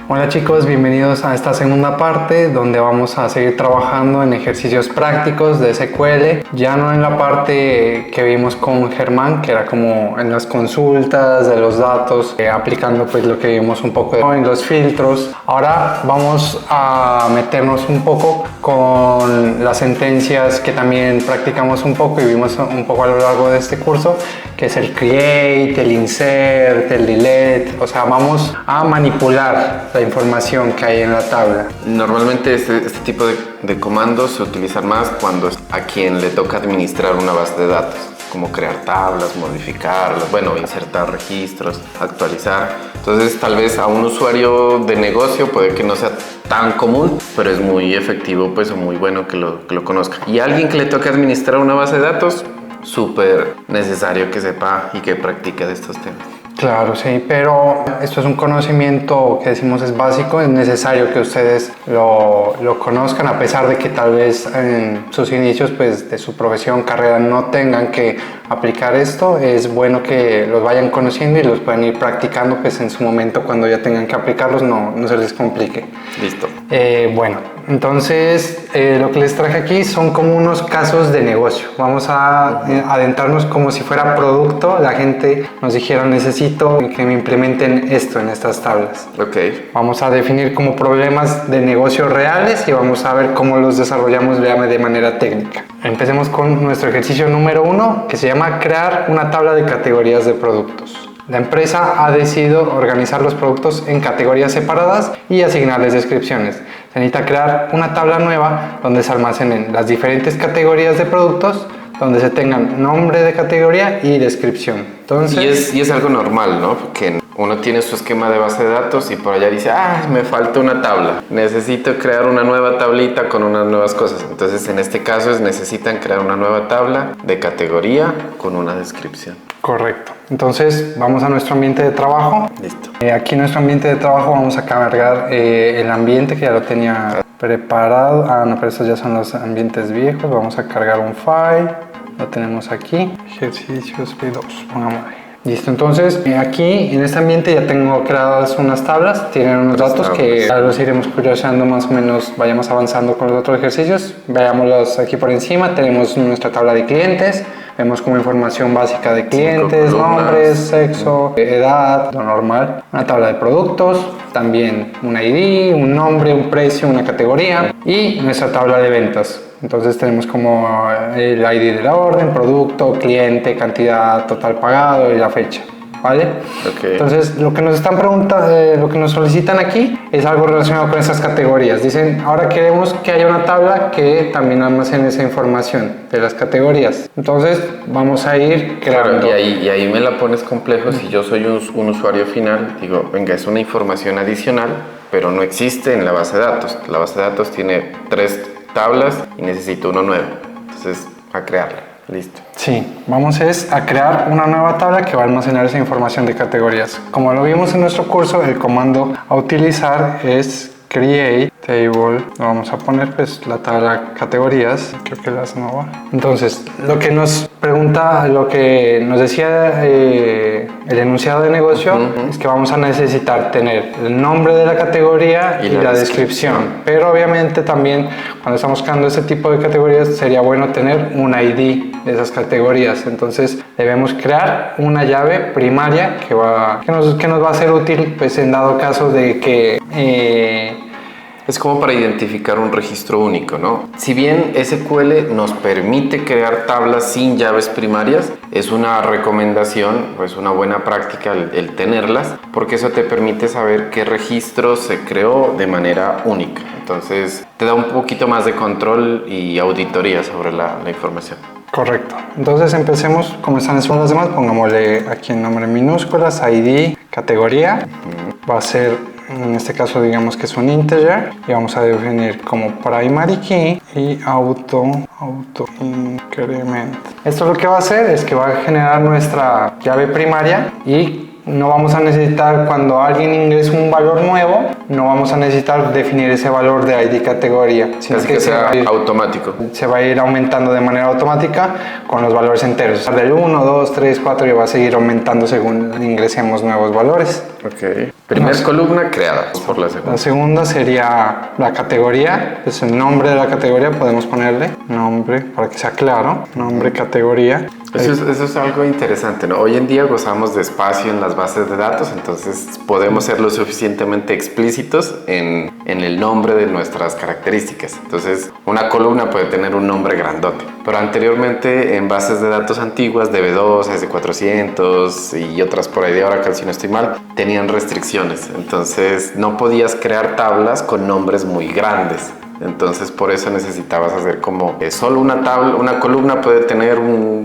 Hola chicos, bienvenidos a esta segunda parte donde vamos a seguir trabajando en ejercicios prácticos de SQL, ya no en la parte que vimos con Germán, que era como en las consultas de los datos, aplicando pues lo que vimos un poco en los filtros. Ahora vamos a meternos un poco con las sentencias que también practicamos un poco y vimos un poco a lo largo de este curso, que es el create, el insert, el delete, o sea, vamos a manipular la información que hay en la tabla. Normalmente este tipo de comandos se utilizan más cuando a quien le toca administrar una base de datos, como crear tablas, modificarlas, bueno, insertar registros, actualizar. Entonces tal vez a un usuario de negocio puede que no sea tan común, pero es muy efectivo pues, o muy bueno que lo conozca. Y a alguien que le toque administrar una base de datos, súper necesario que sepa y que practique de estos temas. Claro, sí, pero esto es un conocimiento que decimos es básico, es necesario que ustedes lo conozcan, a pesar de que tal vez en sus inicios pues, de su profesión, carrera, no tengan que aplicar esto. Es bueno que los vayan conociendo y los puedan ir practicando pues, en su momento, cuando ya tengan que aplicarlos, no se les complique. Listo. Bueno, entonces lo que les traje aquí son como unos casos de negocio. Vamos a adentrarnos como si fuera producto. La gente nos dijera, necesito que me implementen esto en estas tablas. Ok. Vamos a definir como problemas de negocio reales y vamos a ver cómo los desarrollamos de manera técnica. Empecemos con nuestro ejercicio número 1, que se llama crear una tabla de categorías de productos. La empresa ha decidido organizar los productos en categorías separadas y asignarles descripciones. Se necesita crear una tabla nueva donde se almacenen las diferentes categorías de productos, donde se tengan nombre de categoría y descripción. Entonces, y es algo normal, ¿no? Porque uno tiene su esquema de base de datos y por allá dice, me falta una tabla, necesito crear una nueva tablita con unas nuevas cosas. Entonces en este caso necesitan crear una nueva tabla de categoría con una descripción. Correcto. Entonces vamos a nuestro ambiente de trabajo. Listo. Aquí en nuestro ambiente de trabajo vamos a cargar el ambiente que ya lo tenía preparado. No, pero estos ya son los ambientes viejos. Vamos a cargar un file. Lo tenemos aquí. Ejercicios B2. Pongámoslo ahí. Listo, entonces aquí en este ambiente ya tengo creadas unas tablas, tienen unos datos que ahora los iremos curioseando más o menos, vayamos avanzando con los otros ejercicios. Veámoslos aquí por encima. Tenemos nuestra tabla de clientes, vemos como información básica de clientes, nombres, sexo, edad, lo normal. Una tabla de productos, también un ID, un nombre, un precio, una categoría y nuestra tabla de ventas. Entonces tenemos como el ID de la orden, producto, cliente, cantidad total pagado y la fecha, ¿vale? Okay. Entonces lo que nos están preguntando, lo que nos solicitan aquí es algo relacionado con esas categorías. Dicen, ahora queremos que haya una tabla que también almacene esa información de las categorías. Entonces vamos a ir creando. Claro, y ahí me la pones complejo. Si yo soy un usuario final, digo, venga, es una información adicional, pero no existe en la base de datos. La base de datos tiene 3 tablas y necesito uno nuevo. Entonces, a crearla. Listo. Sí, vamos a crear una nueva tabla que va a almacenar esa información de categorías. Como lo vimos en nuestro curso, el comando a utilizar es create table. Vamos a poner pues la tabla categorías. Creo que las no va. Entonces, lo que nos pregunta, lo que nos decía el enunciado de negocio es que vamos a necesitar tener el nombre de la categoría y la descripción. Pero obviamente también cuando estamos creando este tipo de categorías sería bueno tener un ID de esas categorías. Entonces debemos crear una llave primaria que nos va a ser útil pues en dado caso de que es como para identificar un registro único, ¿no? Si bien SQL nos permite crear tablas sin llaves primarias, es una recomendación, pues una buena práctica el tenerlas, porque eso te permite saber qué registro se creó de manera única. Entonces te da un poquito más de control y auditoría sobre la información. Correcto. Entonces empecemos como están las demás. Pongámosle aquí en nombre en minúsculas, ID, categoría. Va a ser, en este caso digamos que es un integer. Y vamos a definir como primary key y auto increment. Esto lo que va a hacer es que va a generar nuestra llave primaria y no vamos a necesitar, cuando alguien ingresa un valor nuevo, no vamos a necesitar definir ese valor de ID categoría, sino que sea automático. Se va a ir aumentando de manera automática con los valores enteros. Del 1, 2, 3, 4 y va a seguir aumentando según ingresemos nuevos valores. Ok. Primera columna creada por la segunda. La segunda sería la categoría, es el nombre de la categoría, podemos ponerle nombre para que sea claro, nombre, categoría. Eso es algo interesante, ¿no? Hoy en día gozamos de espacio en las bases de datos, entonces podemos ser lo suficientemente explícitos en el nombre de nuestras características. Entonces, una columna puede tener un nombre grandote, pero anteriormente en bases de datos antiguas, DB2, S400 y otras por ahí de Oracle, si no estoy mal, tenían restricciones. Entonces, no podías crear tablas con nombres muy grandes. Entonces por eso necesitabas hacer como solo una columna puede tener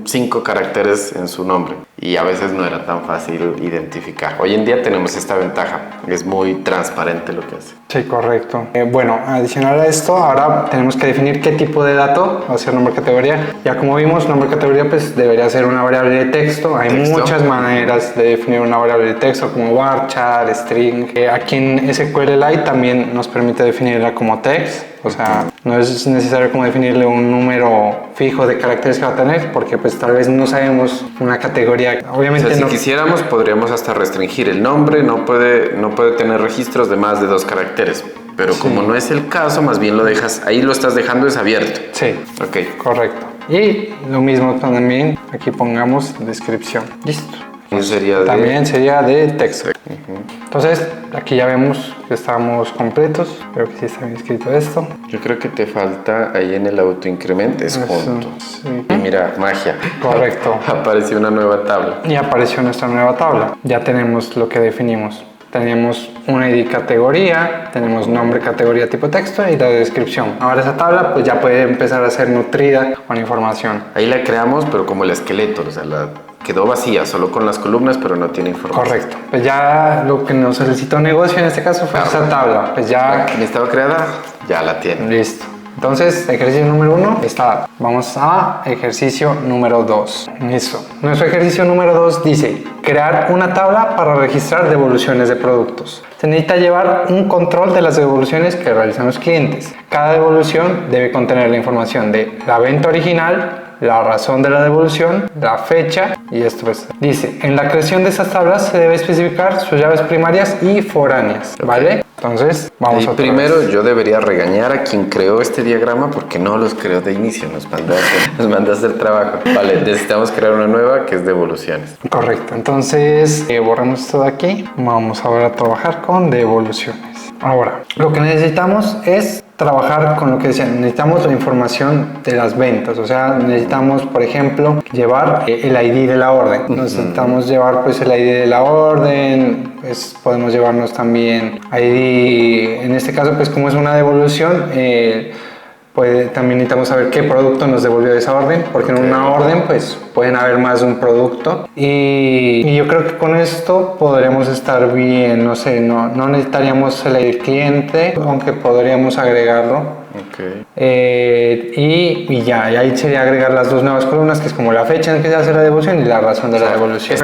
5 caracteres en su nombre y a veces no era tan fácil identificar. Hoy en día tenemos esta ventaja, es muy transparente lo que hace. Sí, correcto. Bueno, adicional a esto, ahora tenemos que definir qué tipo de dato va a ser nombre categoría. Ya como vimos, nombre categoría pues debería ser una variable de texto. Hay muchas maneras de definir una variable de texto como varchar, string. Aquí en SQLite también nos permite definirla como text. O sea, no es necesario como definirle un número fijo de caracteres que va a tener, porque pues tal vez no sabemos una categoría. Obviamente, o sea, si quisiéramos podríamos hasta restringir el nombre, no puede tener registros de más de 2 caracteres. Pero como no es el caso, más bien lo dejas, ahí lo estás dejando es abierto. Sí, ok, correcto. Y lo mismo también, aquí pongamos descripción. Listo. También sería de texto. Entonces, aquí ya vemos que estamos completos. Creo que sí está bien escrito esto. Yo creo que te falta ahí en el autoincrementes junto. Sí. Y mira, magia. Correcto. Apareció una nueva tabla. Y apareció nuestra nueva tabla. Ya tenemos lo que definimos. Tenemos una ID categoría, tenemos nombre, categoría, tipo texto y la descripción. Ahora esa tabla pues ya puede empezar a ser nutrida con información. Ahí la creamos, pero como el esqueleto, o sea, quedó vacía, solo con las columnas, pero no tiene información. Correcto. Pues ya lo que nos solicitó negocio en este caso fue esa tabla. Pues ya estaba creada, ya la tiene. Listo. Entonces, ejercicio número 1 está. Vamos a ejercicio número 2. Listo. Nuestro ejercicio número 2 dice: crear una tabla para registrar devoluciones de productos. Se necesita llevar un control de las devoluciones que realizan los clientes. Cada devolución debe contener la información de la venta original, la razón de la devolución, la fecha y esto pues dice: en la creación de estas tablas se debe especificar sus llaves primarias y foráneas, ¿vale? Entonces, vamos a primero yo debería regañar a quien creó este diagrama porque no los creó de inicio, nos manda a hacer trabajo. Vale, necesitamos crear una nueva que es devoluciones. Correcto, entonces borramos esto de aquí. Vamos ahora a trabajar con devoluciones. Ahora, lo que necesitamos es trabajar con lo que decían, necesitamos la información de las ventas, o sea, necesitamos, por ejemplo, llevar el ID de la orden. Necesitamos llevar pues el ID de la orden, pues podemos llevarnos también ID, en este caso pues como es una devolución, también necesitamos saber qué producto nos devolvió de esa orden, porque en una orden pues pueden haber más de un producto y yo creo que con esto podríamos estar bien, no sé, no necesitaríamos el ID del cliente, aunque podríamos agregarlo. Y ahí sería agregar las 2 nuevas columnas, que es como la fecha en que se hace la devolución y la razón de la devolución.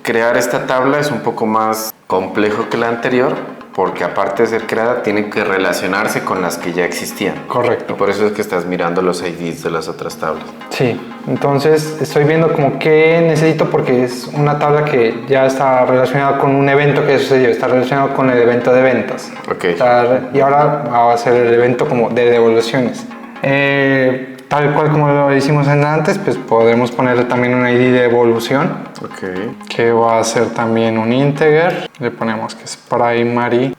Crear esta tabla es un poco más complejo que la anterior, porque aparte de ser creada, tiene que relacionarse con las que ya existían. Correcto. Y por eso es que estás mirando los IDs de las otras tablas. Sí, entonces estoy viendo como qué necesito, porque es una tabla que ya está relacionada con un evento que sucedió, está relacionado con el evento de ventas. Y ahora va a ser el evento como de devoluciones. Tal cual como lo hicimos antes, pues podremos ponerle también un ID de devolución. Que va a ser también un integer. Le ponemos que es primary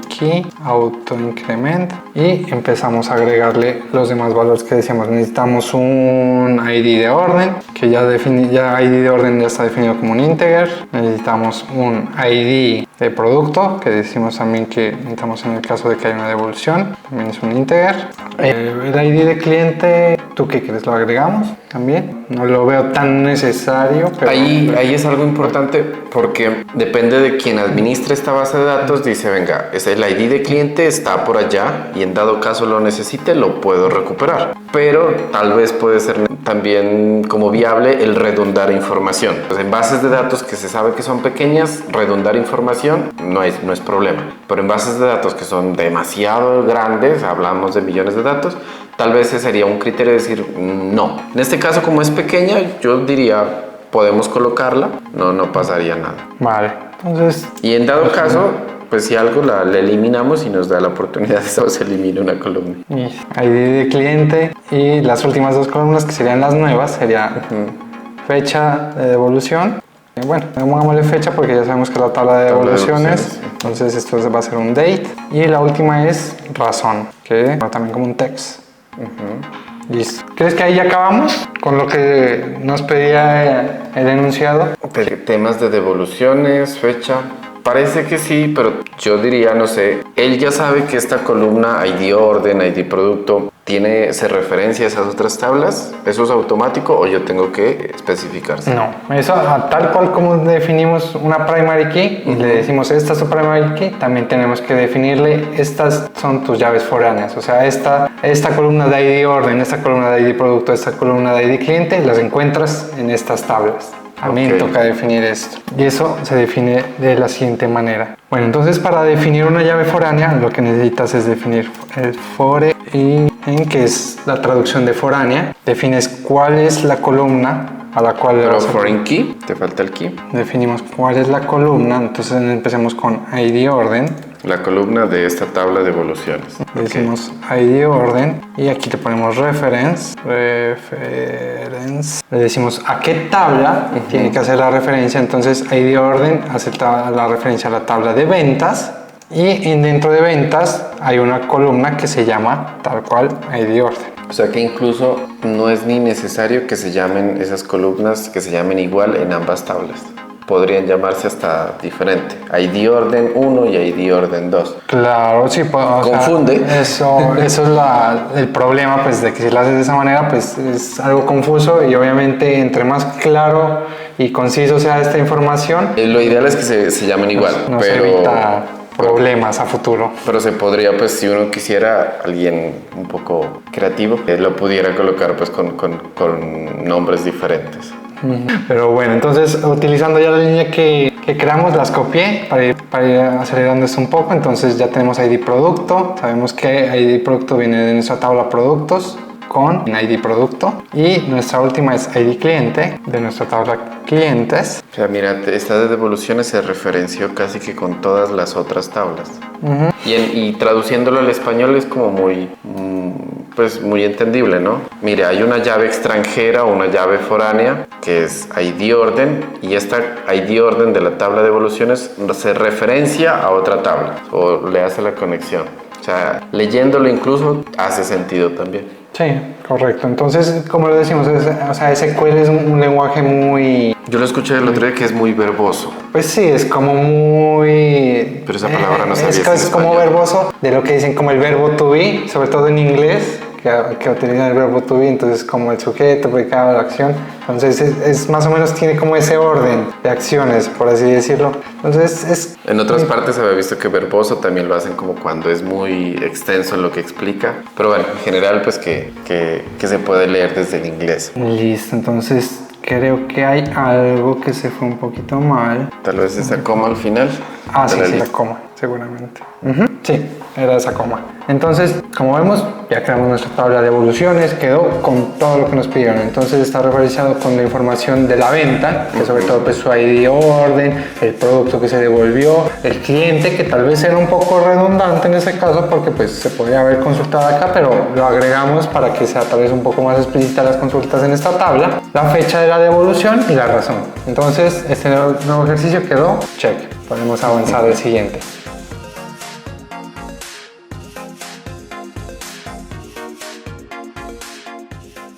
key, auto increment, y empezamos a agregarle los demás valores que decíamos. Necesitamos un ID de orden, que ya ID de orden ya está definido como un integer. Necesitamos un ID de producto, que decimos también que necesitamos en el caso de que haya una devolución, también es un integer. El ID de cliente, ¿tú qué crees? ¿Lo agregamos también? No lo veo tan necesario, pero ahí es algo importante porque depende de quien administre esta base de de datos dice, venga, es el ID de cliente, está por allá y en dado caso lo necesite, lo puedo recuperar. Pero tal vez puede ser también como viable el redundar información. Pues en bases de datos que se sabe que son pequeñas, redundar información no es problema. Pero en bases de datos que son demasiado grandes, hablamos de millones de datos, tal vez ese sería un criterio de decir no. En este caso, como es pequeña, yo diría podemos colocarla, no pasaría nada. Vale, entonces... Y en dado caso, pues si algo la eliminamos y nos da la oportunidad de que se elimine una columna. ID de cliente y las últimas dos columnas que serían las nuevas, sería fecha de devolución. Bueno, pongámosle fecha porque ya sabemos que es la tabla de devoluciones. Entonces esto va a ser un date. Y la última es razón, que también como un text. Listo. ¿Crees que ahí ya acabamos con lo que nos pedía el enunciado? Temas de devoluciones, fecha. Parece que sí, pero yo diría, no sé, él ya sabe que esta columna ID orden, ID producto, se referencia a esas otras tablas. ¿Eso es automático o yo tengo que especificarse? No, eso tal cual como definimos una primary key y le decimos esta es tu primary key, también tenemos que definirle estas son tus llaves foráneas. O sea, esta columna de ID orden, esta columna de ID producto, esta columna de ID cliente, las encuentras en estas tablas. También toca definir esto. Y eso se define de la siguiente manera. Bueno, entonces para definir una llave foránea, lo que necesitas es definir el fore y en que es la traducción de foránea. Defines cuál es la columna a la cual... Pero foreign key, te falta el key. Definimos cuál es la columna, entonces empecemos con ID orden. La columna de esta tabla de evoluciones. Decimos ID orden y aquí le ponemos reference. Le decimos a qué tabla tiene que hacer la referencia. Entonces ID orden hace la referencia a la tabla de ventas y dentro de ventas hay una columna que se llama tal cual ID orden. O sea que incluso no es ni necesario que se llamen esas columnas, que se llamen igual en ambas tablas. Podrían llamarse hasta diferente. ID orden 1 y ID orden 2. Claro, sí. Confunde. Eso es el problema, pues, de que si lo haces de esa manera, pues, es algo confuso y obviamente entre más claro y conciso sea esta información... Lo ideal es que se llamen igual. Nos evita problemas a futuro. Pero se podría, pues, si uno quisiera, alguien un poco creativo, lo pudiera colocar, pues, con nombres diferentes. Pero bueno, entonces utilizando ya la línea que creamos, las copié para ir acelerando esto un poco. Entonces ya tenemos ID producto, sabemos que ID producto viene de nuestra tabla productos con ID producto y nuestra última es ID cliente de nuestra tabla clientes. O sea, mira, esta de devoluciones se referenció casi que con todas las otras tablas. Y traduciéndolo al español es como muy entendible, ¿no? Mire, hay una llave extranjera o una llave foránea que es ID orden y esta ID orden de la tabla de evoluciones se referencia a otra tabla o le hace la conexión. O sea, leyéndolo incluso hace sentido también. Sí, correcto. Entonces, como lo decimos, SQL es un lenguaje muy... Yo lo escuché el otro día que es muy verboso. Pues sí, es como muy... Pero esa palabra no sabía si es como verboso, de lo que dicen como el verbo to be, sobre todo en inglés, que utilizan el verbo to be, entonces como el sujeto, predicado, la acción. Entonces es más o menos tiene como ese orden de acciones, por así decirlo. Entonces es... En otras partes había visto que verboso también lo hacen como cuando es muy extenso en lo que explica. Pero bueno, en general pues que se puede leer desde el inglés. Listo, entonces creo que hay algo que se fue un poquito mal. Tal vez esa coma al final. Sí, la coma, seguramente. Sí, era esa coma. Entonces, como vemos, ya creamos nuestra tabla de evoluciones, quedó con todo lo que nos pidieron. Entonces está referenciado con la información de la venta, que sobre todo pues su ID orden, el producto que se devolvió, el cliente, que tal vez era un poco redundante en ese caso, porque pues se podría haber consultado acá, pero lo agregamos para que sea tal vez un poco más explícita las consultas en esta tabla, la fecha de la devolución y la razón. Entonces, este nuevo ejercicio quedó check. Podemos avanzar al siguiente.